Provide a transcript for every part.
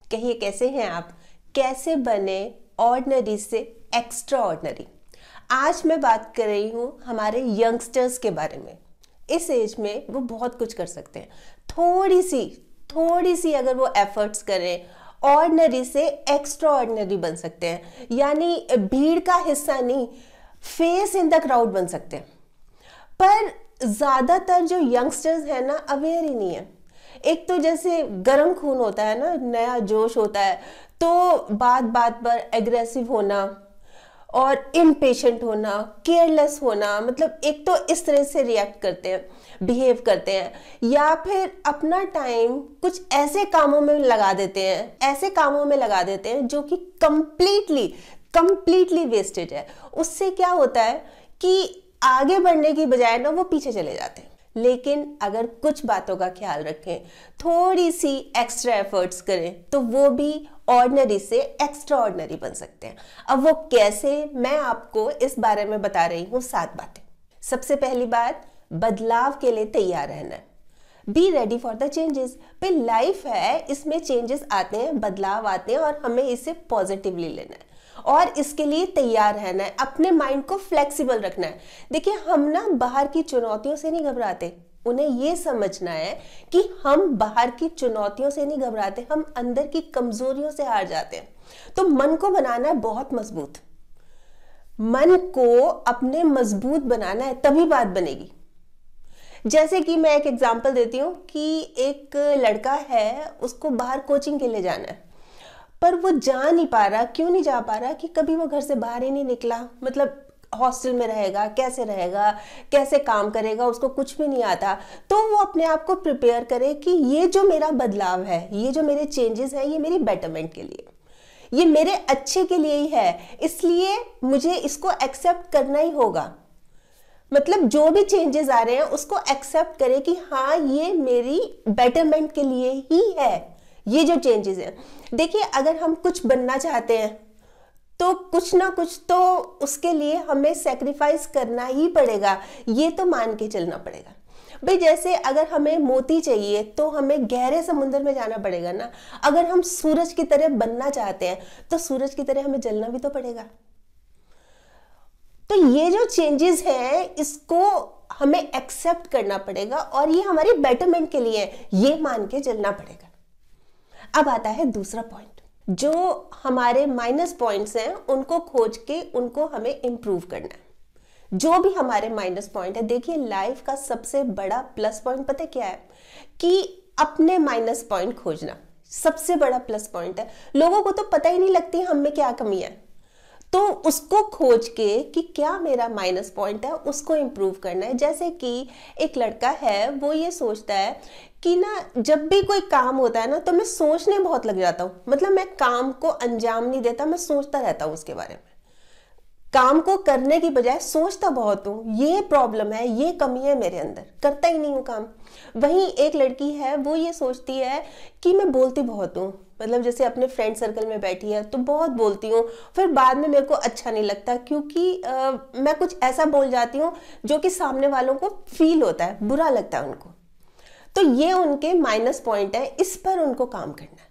कहिए कैसे हैं आप? कैसे बने ऑर्डिनरी से एक्स्ट्रा ऑर्डिनरी। आज मैं बात कर रही हूँ हमारे यंगस्टर्स के बारे में। इस एज में वो बहुत कुछ कर सकते हैं। थोड़ी सी अगर वो एफर्ट्स करें ऑर्डिनरी से एक्स्ट्रा ऑर्डिनरी बन सकते हैं। यानी भीड़ का हिस्सा नहीं, फेस इन द क्राउड बन सकते हैं। पर ज़्यादातर जो यंगस्टर्स हैं ना, अवेयर ही नहीं है। एक तो जैसे गर्म खून होता है ना, नया जोश होता है, तो बात बात पर एग्रेसिव होना और इम्पेशेंट होना, केयरलेस होना, मतलब एक तो इस तरह से रिएक्ट करते हैं, बिहेव करते हैं, या फिर अपना टाइम कुछ ऐसे कामों में लगा देते हैं जो कि कंप्लीटली वेस्टेज है। उससे क्या होता है कि आगे बढ़ने की बजाय ना वो पीछे चले जाते हैं। लेकिन अगर कुछ बातों का ख्याल रखें, थोड़ी सी एक्स्ट्रा एफर्ट्स करें, तो वो भी ऑर्डिनरी से एक्स्ट्रा ऑर्डिनरी बन सकते हैं। अब वो कैसे, मैं आपको इस बारे में बता रही हूँ 7 बातें। सबसे पहली बात, बदलाव के लिए तैयार रहना है। Be ready for the changes. भाई लाइफ है, इसमें चेंजेस आते हैं, बदलाव आते हैं और हमें इसे पॉजिटिवली लेना है और इसके लिए तैयार रहना है। अपने माइंड को फ्लेक्सिबल रखना है। देखिए, हम ना बाहर की चुनौतियों से नहीं घबराते। उन्हें ये समझना है कि हम बाहर की चुनौतियों से नहीं घबराते, हम अंदर की कमजोरियों से हार जाते हैं। तो मन को बनाना है बहुत मजबूत। मन को अपने मजबूत बनाना है, तभी बात बनेगी। जैसे कि मैं एक एग्जांपल देती हूँ कि एक लड़का है, उसको बाहर कोचिंग के लिए जाना है, पर वो जा नहीं पा रहा। क्यों नहीं जा पा रहा? कि कभी वो घर से बाहर ही नहीं निकला। मतलब हॉस्टल में रहेगा, कैसे काम करेगा, उसको कुछ भी नहीं आता। तो वो अपने आप को प्रिपेयर करे कि ये जो मेरा बदलाव है, ये जो मेरे चेंजेस हैं, ये मेरी बेटरमेंट के लिए, ये मेरे अच्छे के लिए ही है, इसलिए मुझे इसको एक्सेप्ट करना ही होगा। मतलब जो भी चेंजेस आ रहे हैं उसको एक्सेप्ट करे कि हाँ, ये मेरी बेटरमेंट के लिए ही है, ये जो चेंजेस हैं। देखिए, अगर हम कुछ बनना चाहते हैं तो कुछ ना कुछ तो उसके लिए हमें सेक्रीफाइस करना ही पड़ेगा, ये तो मान के चलना पड़ेगा। भाई जैसे अगर हमें मोती चाहिए तो हमें गहरे समुद्र में जाना पड़ेगा ना। अगर हम सूरज की तरह बनना चाहते हैं तो सूरज की तरह हमें जलना भी तो पड़ेगा। तो ये जो चेंजेस हैं, इसको हमें एक्सेप्ट करना पड़ेगा और ये हमारी बेटरमेंट के लिए है, ये मान के चलना पड़ेगा। अब आता है दूसरा पॉइंट। जो हमारे माइनस पॉइंट्स हैं उनको खोज के उनको हमें इंप्रूव करना है। जो भी हमारे माइनस पॉइंट है, देखिए लाइफ का सबसे बड़ा प्लस पॉइंट पता क्या है? कि अपने माइनस पॉइंट खोजना सबसे बड़ा प्लस पॉइंट है। लोगों को तो पता ही नहीं लगती हम में क्या कमी है, तो उसको खोज के कि क्या मेरा माइनस पॉइंट है, उसको इम्प्रूव करना है। जैसे कि एक लड़का है, वो ये सोचता है कि ना जब भी कोई काम होता है ना, तो मैं सोचने बहुत लग जाता हूँ। मतलब मैं काम को अंजाम नहीं देता, मैं सोचता रहता हूँ उसके बारे में। काम को करने की बजाय सोचता बहुत हूँ। ये प्रॉब्लम है, ये कमी है मेरे अंदर, करता ही नहीं हूँ काम। वहीं एक लड़की है, वो ये सोचती है कि मैं बोलती बहुत हूँ। मतलब जैसे अपने फ्रेंड सर्कल में बैठी है तो बहुत बोलती हूँ, फिर बाद में मेरे को अच्छा नहीं लगता क्योंकि मैं कुछ ऐसा बोल जाती हूँ जो कि सामने वालों को फील होता है, बुरा लगता है उनको। तो ये उनके माइनस पॉइंट है, इस पर उनको काम करना है।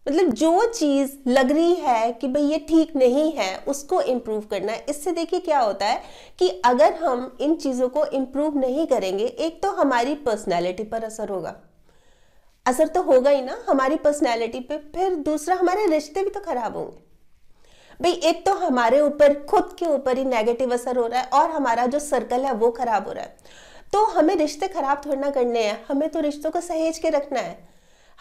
मतलब जो चीज लग रही है कि भाई ये ठीक नहीं है, उसको इम्प्रूव करना है। इससे देखिए क्या होता है कि अगर हम इन चीजों को इम्प्रूव नहीं करेंगे, एक तो हमारी पर्सनैलिटी पर असर तो होगा ही ना हमारी पर्सनैलिटी पे, फिर दूसरा हमारे रिश्ते भी तो खराब होंगे। भाई एक तो हमारे ऊपर, खुद के ऊपर ही नेगेटिव असर हो रहा है और हमारा जो सर्कल है वो खराब हो रहा है। तो हमें रिश्ते खराब थोड़ा ना करने हैं, हमें तो रिश्तों को सहेज के रखना है,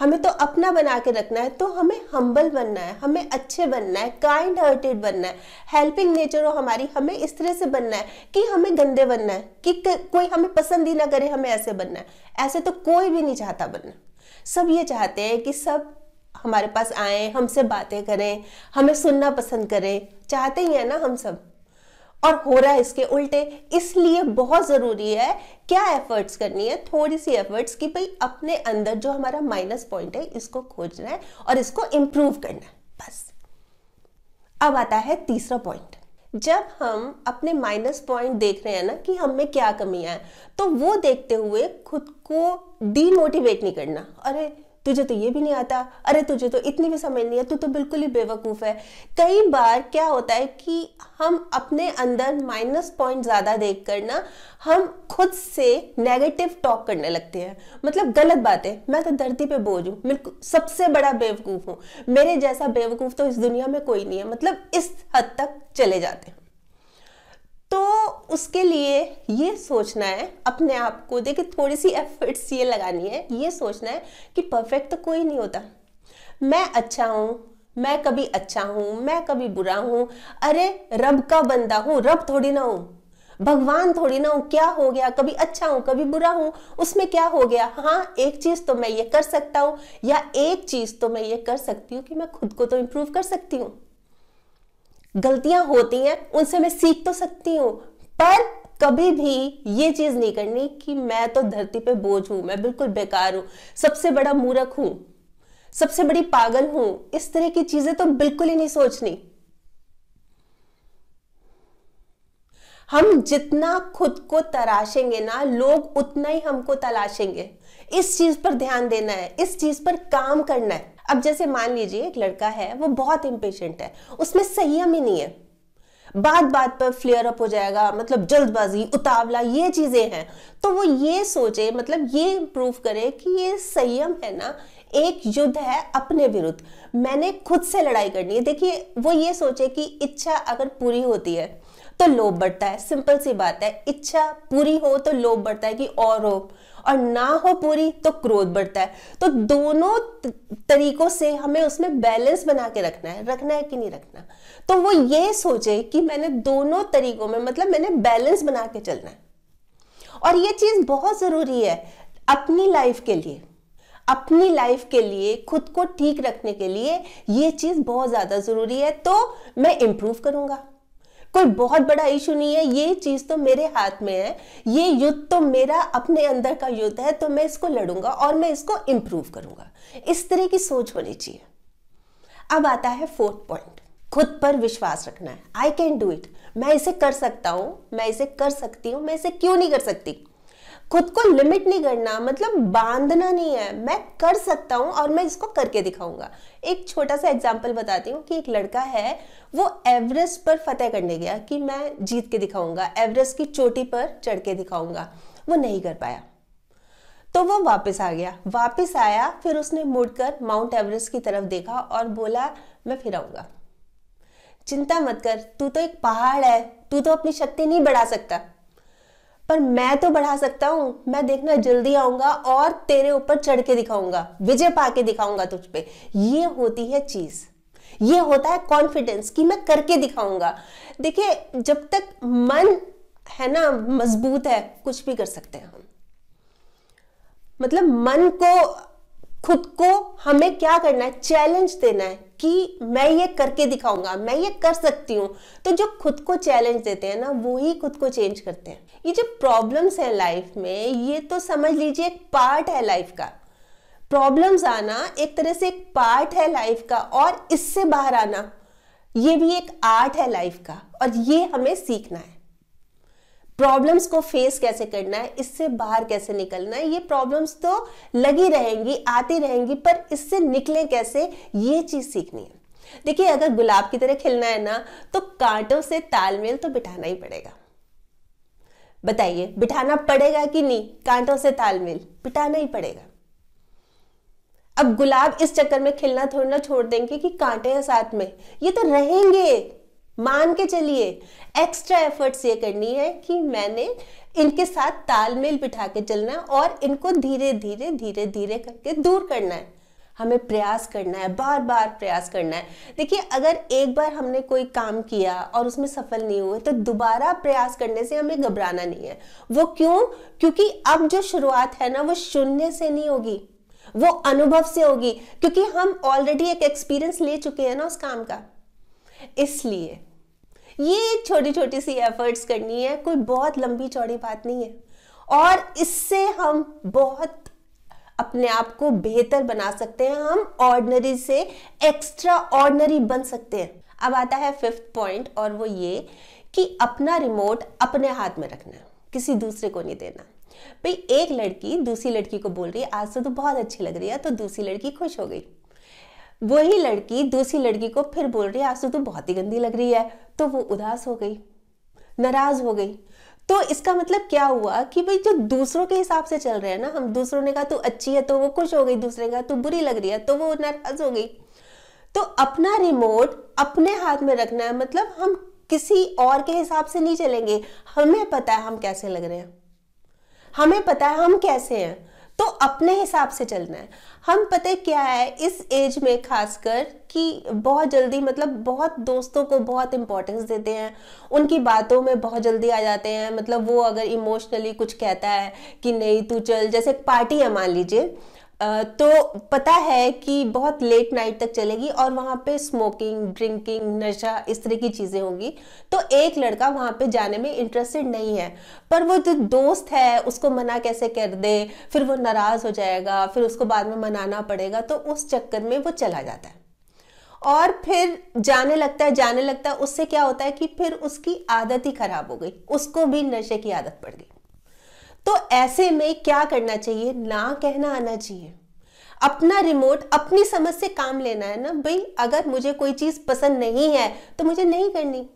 हमें तो अपना बना के रखना है। तो हमें हम्बल बनना है, हमें अच्छे बनना है, काइंड हार्टेड बनना है, हेल्पिंग नेचर हो हमारी, हमें इस तरह से बनना है कि हमें गंदे बनना है कि कोई हमें पसंद ही ना करे, हमें ऐसे बनना है। ऐसे तो कोई भी नहीं चाहता बनना। सब ये चाहते हैं कि सब हमारे पास आए, हमसे बातें करें, हमें सुनना पसंद करें, चाहते ही है ना हम सब। और हो रहा है इसके उल्टे। इसलिए बहुत जरूरी है क्या एफर्ट्स करनी है, थोड़ी सी एफर्ट्स कि भाई अपने अंदर जो हमारा माइनस पॉइंट है इसको खोजना है और इसको इंप्रूव करना है, बस। अब आता है तीसरा पॉइंट। जब हम अपने माइनस पॉइंट देख रहे हैं ना कि हम में क्या कमियां हैं, तो वो देखते हुए खुद को डीमोटिवेट नहीं करना। अरे तुझे तो ये भी नहीं आता, अरे तुझे तो इतनी भी समझ नहीं है, तू तो बिल्कुल ही बेवकूफ़ है। कई बार क्या होता है कि हम अपने अंदर माइनस पॉइंट ज़्यादा देख कर ना हम खुद से नेगेटिव टॉक करने लगते हैं, मतलब गलत बातें। मैं तो धरती पे बोझ हूँ, मैं सबसे बड़ा बेवकूफ़ हूँ, मेरे जैसा बेवकूफ़ तो इस दुनिया में कोई नहीं है, मतलब इस हद तक चले जाते हैं। तो उसके लिए ये सोचना है अपने आप को, देखिए थोड़ी सी एफर्ट्स ये लगानी है, ये सोचना है कि परफेक्ट तो कोई नहीं होता, मैं अच्छा हूँ, मैं कभी अच्छा हूँ, मैं कभी बुरा हूँ, अरे रब का बंदा हूँ, रब थोड़ी ना हूँ, भगवान थोड़ी ना हूँ, क्या हो गया, कभी अच्छा हूँ कभी बुरा हूँ, उसमें क्या हो गया। हाँ, एक चीज तो मैं ये कर सकता हूँ, या एक चीज तो मैं ये कर सकती हूँ कि मैं खुद को तो इंप्रूव कर सकती हूँ। गलतियां होती हैं, उनसे मैं सीख तो सकती हूँ, पर कभी भी ये चीज नहीं करनी कि मैं तो धरती पे बोझ हूं, मैं बिल्कुल बेकार हूं, सबसे बड़ा मूर्ख हूं, सबसे बड़ी पागल हूं। इस तरह की चीजें तो बिल्कुल ही नहीं सोचनी। हम जितना खुद को तराशेंगे ना, लोग उतना ही हमको तलाशेंगे। इस चीज पर ध्यान देना है, इस चीज पर काम करना है। अब जैसे मान लीजिए एक लड़का है, वो बहुत इंपेशेंट है, उसमें संयम ही नहीं है, बात बात पर फ्लेयर अप हो जाएगा, मतलब जल्दबाजी, उतावला, ये चीजें हैं। तो वो ये सोचे, मतलब ये प्रूव करे कि ये संयम है ना एक युद्ध है अपने विरुद्ध, मैंने खुद से लड़ाई करनी है। देखिए वो ये सोचे कि इच्छा अगर पूरी होती है तो लोभ बढ़ता है, सिंपल सी बात है। इच्छा पूरी हो तो लोभ बढ़ता है कि और हो, और ना हो पूरी तो क्रोध बढ़ता है। तो दोनों तरीकों से हमें उसमें बैलेंस बना के रखना है कि नहीं रखना। तो वो ये सोचे कि मैंने दोनों तरीकों में, मतलब मैंने बैलेंस बना के चलना है। और ये चीज बहुत जरूरी है अपनी लाइफ के लिए, अपनी लाइफ के लिए, खुद को ठीक रखने के लिए ये चीज बहुत ज्यादा जरूरी है। तो मैं इंप्रूव करूंगा, कोई बहुत बड़ा इशू नहीं है, ये चीज तो मेरे हाथ में है, ये युद्ध तो मेरा अपने अंदर का युद्ध है, तो मैं इसको लड़ूंगा और मैं इसको इंप्रूव करूंगा। इस तरह की सोच होनी चाहिए। अब आता है फोर्थ पॉइंट, खुद पर विश्वास रखना है। आई कैन डू इट, मैं इसे कर सकता हूं, मैं इसे कर सकती हूं, मैं इसे क्यों नहीं कर सकती। खुद को लिमिट नहीं करना, मतलब बांधना नहीं है, मैं कर सकता हूं और मैं इसको करके दिखाऊंगा। एक छोटा सा एग्जांपल बताती हूँ कि एक लड़का है, वो एवरेस्ट पर फतेह करने गया कि मैं जीत के दिखाऊंगा, एवरेस्ट की चोटी पर चढ़ के दिखाऊंगा। वो नहीं कर पाया, तो वो वापस आ गया। वापस आया, फिर उसने मुड़कर माउंट एवरेस्ट की तरफ देखा और बोला मैं फिर आऊंगा। चिंता मत कर, तू तो एक पहाड़ है, तू तो अपनी शक्ति नहीं बढ़ा सकता, पर मैं तो बढ़ा सकता हूं। मैं देखना जल्दी आऊंगा और तेरे ऊपर चढ़ के दिखाऊंगा, विजय पाके दिखाऊंगा तुझ पे। ये होती है चीज, ये होता है कॉन्फिडेंस कि मैं करके दिखाऊंगा। देखिए जब तक मन है ना मजबूत है, कुछ भी कर सकते हैं हम। मतलब मन को, खुद को हमें क्या करना है, चैलेंज देना है कि मैं ये करके दिखाऊंगा, मैं ये कर सकती हूँ। तो जो खुद को चैलेंज देते हैं ना, वो ही खुद को चेंज करते हैं। ये जो प्रॉब्लम्स है लाइफ में, ये तो समझ लीजिए एक पार्ट है लाइफ का। प्रॉब्लम्स आना एक तरह से एक पार्ट है लाइफ का, और इससे बाहर आना ये भी एक आर्ट है लाइफ का, और ये हमें सीखना है। प्रॉब्लम्स को फेस कैसे करना है, इससे बाहर कैसे निकलना है। ये प्रॉब्लम्स तो लगी रहेंगी, आती रहेंगी, पर इससे निकले कैसे, ये चीज सीखनी है। देखिए अगर गुलाब की तरह खिलना है ना, तो कांटों से तालमेल तो बिठाना ही पड़ेगा। बताइए बिठाना पड़ेगा कि नहीं, कांटों से तालमेल बिठाना ही पड़ेगा। अब गुलाब इस चक्कर में खिलना थोड़ी ना छोड़ देंगे कि कांटे हैं साथ में, ये तो रहेंगे, मान के चलिए। एक्स्ट्रा एफर्ट्स ये करनी है कि मैंने इनके साथ तालमेल बिठा के चलना है और इनको धीरे धीरे धीरे धीरे करके दूर करना है। हमें प्रयास करना है, बार बार प्रयास करना है। देखिए अगर एक बार हमने कोई काम किया और उसमें सफल नहीं हुए, तो दोबारा प्रयास करने से हमें घबराना नहीं है। वो क्यों? क्योंकि अब जो शुरुआत है ना, वो शून्य से नहीं होगी, वो अनुभव से होगी, क्योंकि हम ऑलरेडी एक एक्सपीरियंस ले चुके हैं ना उस काम का। इसलिए ये छोटी छोटी सी एफर्ट्स करनी है, कोई बहुत लंबी चौड़ी बात नहीं है, और इससे हम बहुत अपने आप को बेहतर बना सकते हैं। हम ऑर्डिनरी से एक्स्ट्रा ऑर्डिनरी बन सकते हैं। अब आता है फिफ्थ पॉइंट, और वो ये कि अपना रिमोट अपने हाथ में रखना है, किसी दूसरे को नहीं देना। भाई एक लड़की दूसरी लड़की को बोल रही है आज तो तू बहुत अच्छी लग रही है, तो दूसरी लड़की खुश हो गई। वही लड़की दूसरी लड़की को फिर बोल रही है आज तो तू बहुत ही गंदी लग रही है, तो वो उदास हो गई, नाराज हो गई। तो इसका मतलब क्या हुआ कि भाई जो दूसरों के हिसाब से चल रहे हैं ना, हम दूसरों ने कहा तू अच्छी है तो वो खुश हो गई, दूसरे ने कहा तू बुरी लग रही है तो वो नाराज हो गई। तो अपना रिमोट अपने हाथ में रखना है, मतलब हम किसी और के हिसाब से नहीं चलेंगे। हमें पता है हम कैसे लग रहे हैं, हमें पता है हम कैसे हैं, तो अपने हिसाब से चलना है। हम पता है क्या है इस एज में खासकर कि बहुत जल्दी, मतलब बहुत दोस्तों को बहुत इंपॉर्टेंस देते हैं, उनकी बातों में बहुत जल्दी आ जाते हैं। मतलब वो अगर इमोशनली कुछ कहता है कि नहीं तू चल, जैसे पार्टी है मान लीजिए, तो पता है कि बहुत लेट नाइट तक चलेगी और वहां पे स्मोकिंग, ड्रिंकिंग, नशा, इस तरह की चीजें होंगी। तो एक लड़का वहां पे जाने में इंटरेस्टेड नहीं है, पर वो जो दोस्त है उसको मना कैसे कर दे, फिर वो नाराज हो जाएगा, फिर उसको बाद में मनाना पड़ेगा, तो उस चक्कर में वो चला जाता है और फिर जाने लगता है। उससे क्या होता है कि फिर उसकी आदत ही खराब हो गई, उसको भी नशे की आदत पड़ गई। तो ऐसे में क्या करना चाहिए, ना कहना आना चाहिए। अपना रिमोट अपनी समझ से काम लेना है ना भाई, अगर मुझे कोई चीज पसंद नहीं है तो मुझे नहीं करनी,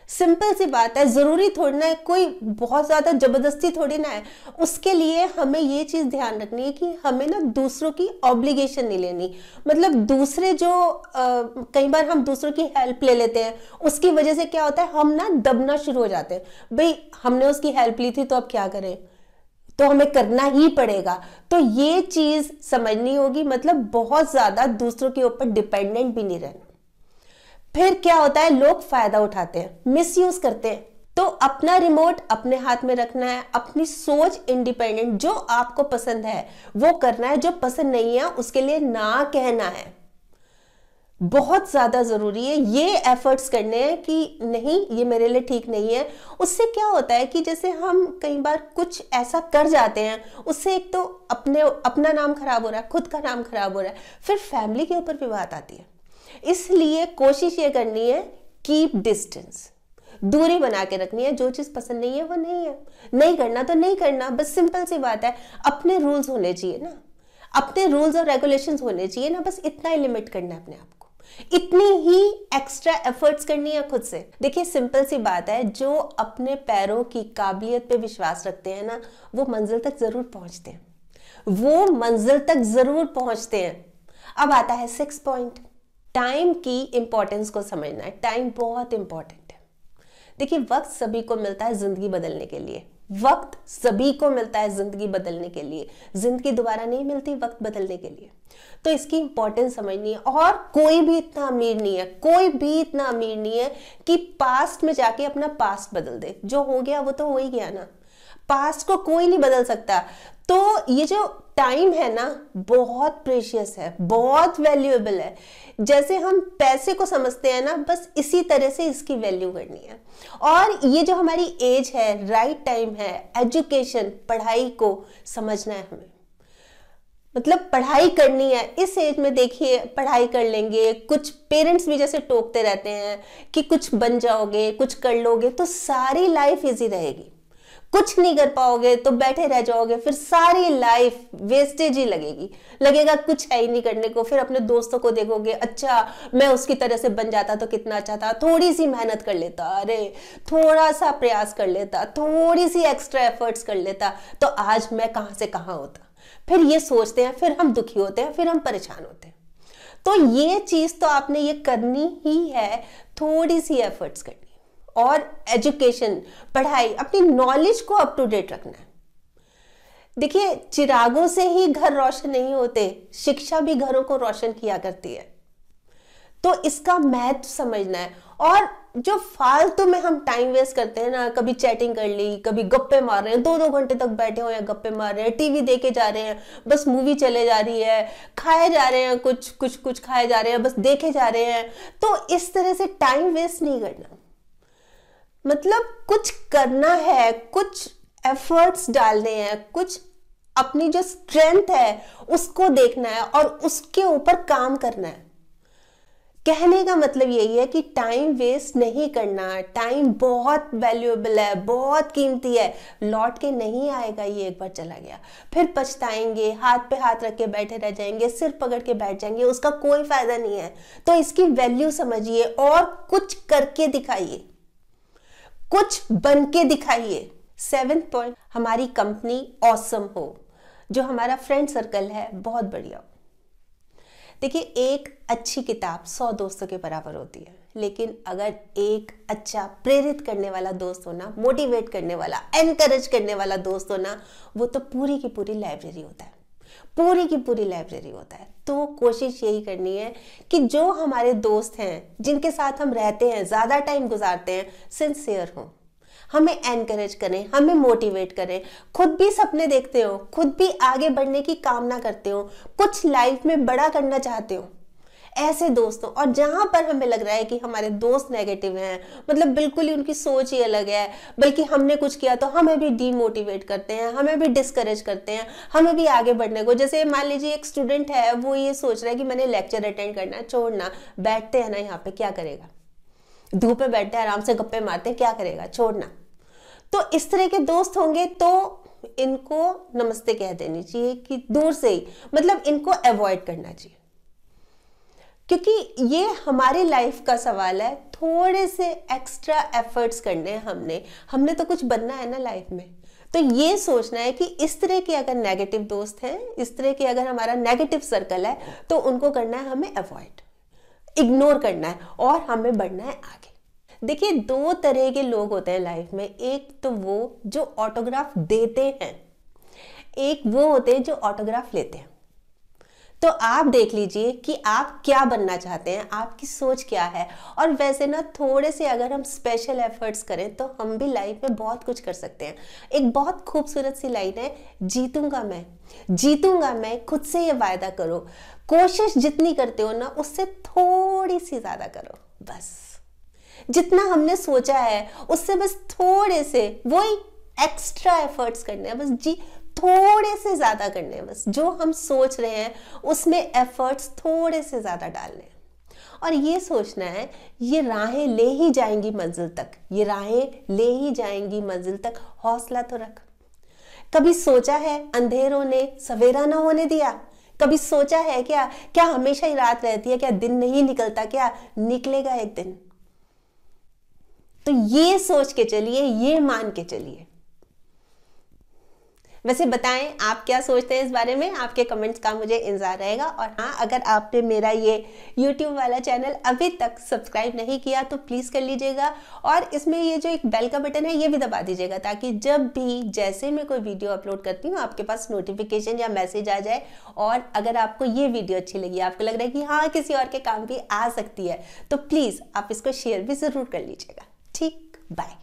सिंपल सी बात है। जरूरी थोड़ी ना है, कोई बहुत ज्यादा जबरदस्ती थोड़ी ना है। उसके लिए हमें ये चीज ध्यान रखनी है कि हमें ना दूसरों की ऑब्लिगेशन नहीं लेनी। मतलब दूसरे जो कई बार हम दूसरों की हेल्प ले लेते हैं, उसकी वजह से क्या होता है हम ना दबना शुरू हो जाते हैं। भाई हमने उसकी हेल्प ली थी तो अब क्या करें, तो हमें करना ही पड़ेगा। तो ये चीज समझनी होगी, मतलब बहुत ज्यादा दूसरों के ऊपर डिपेंडेंट भी नहीं रहना। फिर क्या होता है लोग फायदा उठाते हैं, मिसयूज करते हैं। तो अपना रिमोट अपने हाथ में रखना है, अपनी सोच इंडिपेंडेंट, जो आपको पसंद है वो करना है, जो पसंद नहीं है उसके लिए ना कहना है। बहुत ज्यादा जरूरी है ये एफर्ट्स करने हैं कि नहीं ये मेरे लिए ठीक नहीं है। उससे क्या होता है कि जैसे हम कई बार कुछ ऐसा कर जाते हैं, उससे एक तो अपना नाम खराब हो रहा है, खुद का नाम खराब हो रहा है, फिर फैमिली के ऊपर भी बात आती है। इसलिए कोशिश ये करनी है कीप डिस्टेंस, दूरी बना के रखनी है। जो चीज पसंद नहीं है वो नहीं है, नहीं करना तो नहीं करना, बस सिंपल सी बात है। अपने रूल्स होने चाहिए ना, अपने रूल्स और रेगुलेशंस होने चाहिए ना, बस इतना ही लिमिट करना है अपने आप को, इतनी ही एक्स्ट्रा एफर्ट्स करनी है खुद से। देखिए सिंपल सी बात है, जो अपने पैरों की काबिलियत पे विश्वास रखते हैं ना, वो मंजिल तक जरूर पहुंचते हैं, वो मंजिल तक जरूर पहुंचते हैं। अब आता है 6 पॉइंट, टाइम की इंपॉर्टेंस को समझना है। टाइम बहुत इंपॉर्टेंट है। देखिए वक्त सभी को मिलता है जिंदगी बदलने के लिए, वक्त सभी को मिलता है जिंदगी बदलने के लिए, जिंदगी दोबारा नहीं मिलती वक्त बदलने के लिए। तो इसकी इंपॉर्टेंस समझनी है। और कोई भी इतना अमीर नहीं है, कोई भी इतना अमीर नहीं है कि पास्ट में जाके अपना पास्ट बदल दे। जो हो गया वो तो हो ही गया ना, पास्ट को कोई नहीं बदल सकता। तो ये जो टाइम है ना बहुत प्रेशियस है, बहुत वैल्यूएबल है। जैसे हम पैसे को समझते हैं ना, बस इसी तरह से इसकी वैल्यू करनी है। और ये जो हमारी एज है, राइट टाइम है, एजुकेशन, पढ़ाई को समझना है हमें। मतलब पढ़ाई करनी है इस एज में। देखिए पढ़ाई कर लेंगे, कुछ पेरेंट्स भी जैसे टोकते रहते हैं कि कुछ बन जाओगे, कुछ कर लोगे तो सारी लाइफ इजी रहेगी। कुछ नहीं कर पाओगे तो बैठे रह जाओगे, फिर सारी लाइफ वेस्टेज ही लगेगा, कुछ है ही नहीं करने को। फिर अपने दोस्तों को देखोगे, अच्छा मैं उसकी तरह से बन जाता तो कितना अच्छा था, थोड़ी सी मेहनत कर लेता, अरे थोड़ा सा प्रयास कर लेता, थोड़ी सी एक्स्ट्रा एफर्ट्स कर लेता तो आज मैं कहां से कहां होता। फिर ये सोचते हैं, फिर हम दुखी होते हैं, फिर हम परेशान होते हैं। तो ये चीज तो आपने ये करनी ही है, थोड़ी सी एफर्ट्स करनी। और एजुकेशन, पढ़ाई, अपनी नॉलेज को अप टू डेट रखना है। देखिए चिरागों से ही घर रोशन नहीं होते, शिक्षा भी घरों को रोशन किया करती है। तो इसका महत्व समझना है। और जो फालतू में हम टाइम वेस्ट करते हैं ना, कभी चैटिंग कर ली, कभी गप्पे मार रहे हैं, 2-2 घंटे तक बैठे हुए हैं गप्पे मार रहे हैं, टीवी देखे जा रहे हैं, बस मूवी चले जा रही है, खाए जा रहे हैं, कुछ खाए जा रहे हैं, बस देखे जा रहे हैं। तो इस तरह से टाइम वेस्ट नहीं करना। मतलब कुछ करना है, कुछ एफर्ट्स डालने हैं, कुछ अपनी जो स्ट्रेंथ है उसको देखना है और उसके ऊपर काम करना है। कहने का मतलब यही है कि टाइम वेस्ट नहीं करना। टाइम बहुत वैल्यूएबल है, बहुत कीमती है, लौट के नहीं आएगा। ये एक बार चला गया फिर पछताएंगे, हाथ पे हाथ रख के बैठे रह जाएंगे, सिर पकड़ के बैठ जाएंगे, उसका कोई फायदा नहीं है। तो इसकी वैल्यू समझिए और कुछ करके दिखाइए, कुछ बन के दिखाइए। 7th पॉइंट, हमारी कंपनी ऑसम हो, जो हमारा फ्रेंड सर्कल है बहुत बढ़िया हो। देखिए, एक अच्छी किताब 100 दोस्तों के बराबर होती है, लेकिन अगर एक अच्छा प्रेरित करने वाला दोस्त हो ना, मोटिवेट करने वाला, एनकरेज करने वाला दोस्त हो ना, वो तो पूरी की पूरी लाइब्रेरी होता है, पूरी की पूरी लाइब्रेरी होता है। तो कोशिश यही करनी है कि जो हमारे दोस्त हैं, जिनके साथ हम रहते हैं, ज़्यादा टाइम गुजारते हैं, सिंसियर हों, हमें एनकरेज करें, हमें मोटिवेट करें, खुद भी सपने देखते हो, खुद भी आगे बढ़ने की कामना करते हो, कुछ लाइफ में बड़ा करना चाहते हो, ऐसे दोस्तों। और जहां पर हमें लग रहा है कि हमारे दोस्त नेगेटिव हैं, मतलब बिल्कुल ही उनकी सोच ही अलग है, बल्कि हमने कुछ किया तो हमें भी डीमोटिवेट करते हैं, हमें भी डिस्करेज करते हैं, हमें भी आगे बढ़ने को। जैसे मान लीजिए एक स्टूडेंट है, वो ये सोच रहा है कि मैंने लेक्चर अटेंड करना है, छोड़ना, बैठते हैं ना यहाँ पे, क्या करेगा, धूप में बैठते हैं, आराम से गप्पे मारते हैं, क्या करेगा, छोड़ना। तो इस तरह के दोस्त होंगे तो इनको नमस्ते कह देनी चाहिए कि दूर से ही, मतलब इनको अवॉइड करना चाहिए, क्योंकि ये हमारी लाइफ का सवाल है। थोड़े से एक्स्ट्रा एफर्ट्स करने हैं, हमने तो कुछ बनना है ना लाइफ में। तो ये सोचना है कि इस तरह के अगर नेगेटिव दोस्त हैं, इस तरह के अगर हमारा नेगेटिव सर्कल है, तो उनको करना है हमें अवॉइड, इग्नोर करना है और हमें बढ़ना है आगे। देखिए, 2 तरह के लोग होते हैं लाइफ में, एक तो वो जो ऑटोग्राफ देते हैं, एक वो होते हैं जो ऑटोग्राफ लेते हैं। तो आप देख लीजिए कि आप क्या बनना चाहते हैं, आपकी सोच क्या है। और वैसे ना थोड़े से अगर हम स्पेशल एफर्ट्स करें तो हम भी लाइफ में बहुत कुछ कर सकते हैं। एक बहुत खूबसूरत सी लाइन है, जीतूंगा मैं, जीतूंगा मैं, खुद से ये वायदा करो। कोशिश जितनी करते हो ना, उससे थोड़ी सी ज्यादा करो, बस जितना हमने सोचा है उससे बस थोड़े से, वही एक्स्ट्रा एफर्ट्स करने हैं, बस जी थोड़े से ज्यादा करने हैं। बस जो हम सोच रहे हैं उसमें एफर्ट्स थोड़े से ज्यादा डालने हैं, और ये सोचना है ये राहें ले ही जाएंगी मंजिल तक, ये राहें ले ही जाएंगी मंजिल तक, हौसला तो रख। कभी सोचा है अंधेरों ने सवेरा ना होने दिया? कभी सोचा है क्या हमेशा ही रात रहती है? क्या दिन नहीं निकलता? क्या निकलेगा एक दिन। तो ये सोच के चलिए, ये मान के चलिए। वैसे बताएं आप क्या सोचते हैं इस बारे में, आपके कमेंट्स का मुझे इंतजार रहेगा। और हाँ, अगर आपने मेरा ये YouTube वाला चैनल अभी तक सब्सक्राइब नहीं किया तो प्लीज़ कर लीजिएगा, और इसमें ये जो एक बेल का बटन है ये भी दबा दीजिएगा, ताकि जब भी जैसे मैं कोई वीडियो अपलोड करती हूँ आपके पास नोटिफिकेशन या मैसेज आ जाए। और अगर आपको ये वीडियो अच्छी लगी, आपको लग रहा है कि हाँ किसी और के काम भी आ सकती है, तो प्लीज़ आप इसको शेयर भी ज़रूर कर लीजिएगा। ठीक, बाय।